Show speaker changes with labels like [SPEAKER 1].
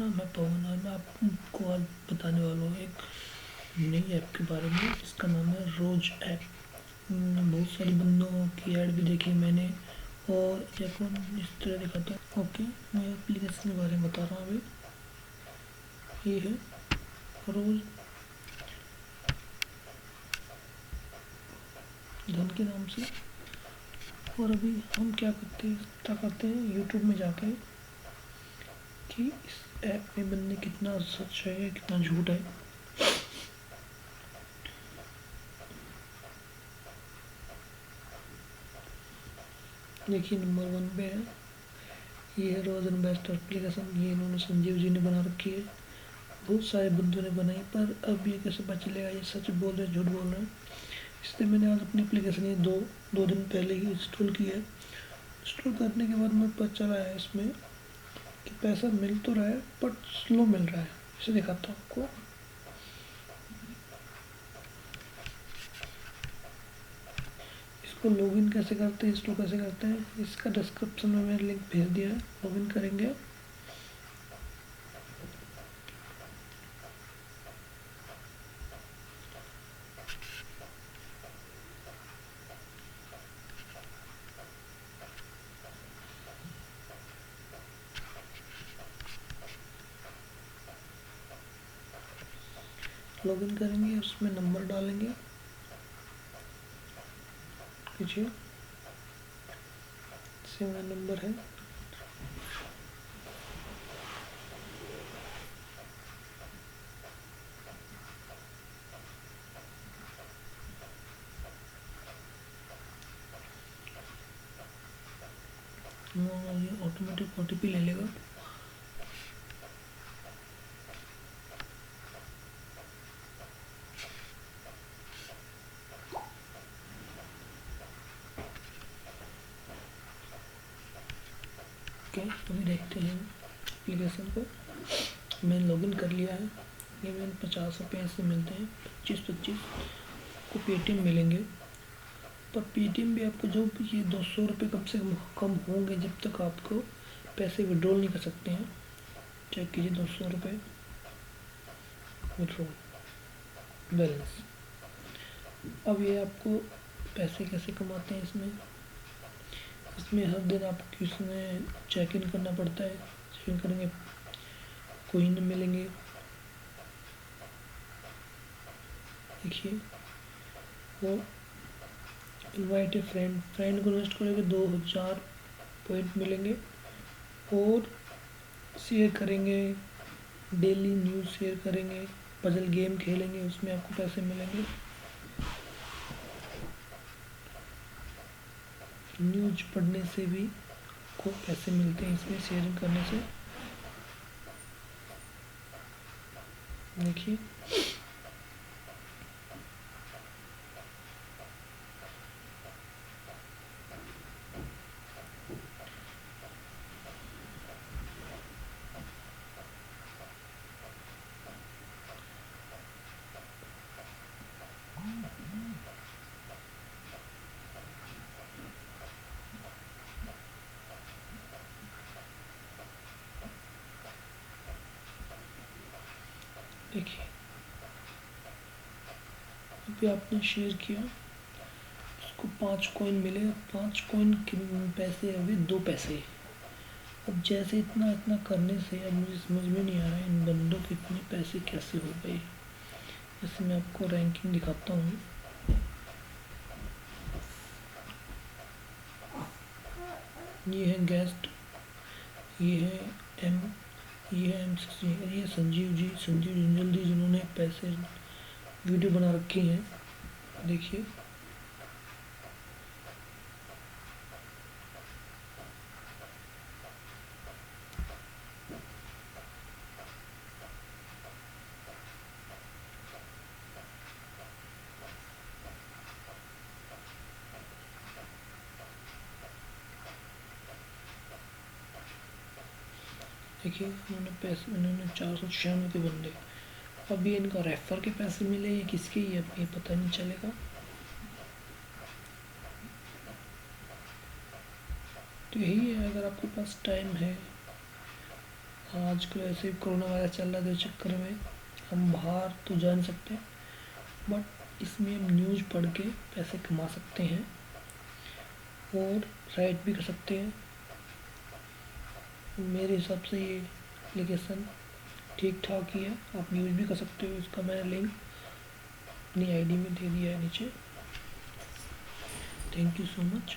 [SPEAKER 1] नाम है पवन और मैं आपको आज बताने वाला हूँ एक नई ऐप के बारे में। इसका नाम है रोज ऐप। बहुत सारे बंदों की ऐड भी देखी मैंने और ये आपको इस तरह दिखाता हूँ। ओके, मैं एप्लीकेशन के बारे में बता रहा हूँ अभी। ये है रोज धन के नाम से। और अभी हम क्या करते हैं यूट्यूब में जाके कि इस ऐप में बंदे कितना सच है कितना झूठ है। देखिए नंबर 1 पे है, ये है रोज एंड बेस्ट एप्लीकेशन। ये इन्होंने संजीव जी ने बना रखी है, बहुत सारे बंदों ने बनाई। पर अब ये कैसे पता चलेगा ये सच बोल रहे हैं झूठ बोल रहे हैं। इसलिए मैंने आज अपनी एप्लीकेशन ये दो दिन पहले ही इंस्टॉल की है। इंस्टॉल करने के बाद में पता चला है इसमें कि पैसा मिल तो रहा है बट स्लो मिल रहा है। इसे दिखाता हूँ आपको। इसको लॉगिन कैसे करते हैं, इंस्टॉल कैसे करते हैं, इसका डिस्क्रिप्शन में मैंने लिंक भेज दिया है। लॉगिन करेंगे, लॉगिन करेंगे, उसमें नंबर डालेंगे। देखिए मेरा नंबर है, ये ऑटोमेटिक OTP ले लेगा। ओके, अभी देखते हैं एप्लीकेशन को। मैंने लॉगिन कर लिया है। ये मैंने 50 रुपये ऐसे मिलते हैं, 25 को पेटीएम मिलेंगे। पर पेटीएम भी आपको जो ये 200 रुपये कम से कम होंगे जब तक आपको पैसे विड्रॉल नहीं कर सकते हैं। चेक कीजिए 200 रुपये विड्रॉल बैलेंस। अब ये आपको पैसे कैसे कमाते हैं इसमें हर दिन आपको इसमें चेक इन करना पड़ता है। चेक इन करेंगे कोइन मिलेंगे। देखिए वो इनवाइट ए फ्रेंड को इन्वेस्ट करेंगे 2000 पॉइंट मिलेंगे। और शेयर करेंगे, डेली न्यूज़ शेयर करेंगे, पजल गेम खेलेंगे, उसमें आपको पैसे मिलेंगे। न्यूज पढ़ने से भी को पैसे मिलते हैं इसमें शेयरिंग करने से। देखिए देखिए अभी आपने शेयर किया, उसको 5 कॉइन मिले। 5 कॉइन के पैसे अभी 2 पैसे। अब जैसे इतना इतना करने से अब मुझे समझ में नहीं आ रहा है इन बंदों के इतने पैसे कैसे हो गए। जैसे मैं आपको रैंकिंग दिखाता हूँ। ये है गेस्ट, ये है M60, ये संजीव जिंजल जी जिन्होंने पैसे वीडियो बना रखी हैं। देखिए देखिए इन्होंने 496 के बंदे। अब ये इनका रेफर के पैसे मिले या किसके, ये पता नहीं चलेगा। तो यही है, अगर आपके पास टाइम है आजकल ऐसे भी कोरोना वायरस चल रहा है, तो इस चक्कर में हम बाहर तो जा नहीं सकते, बट इसमें हम न्यूज़ पढ़ के पैसे कमा सकते हैं और राइट भी कर सकते हैं। मेरे हिसाब से ये एप्लीकेशन ठीक ठाक ही है, आप यूज़ भी कर सकते हो। इसका मैंने लिंक अपनी आईडी में दे दिया है नीचे। Thank you so much.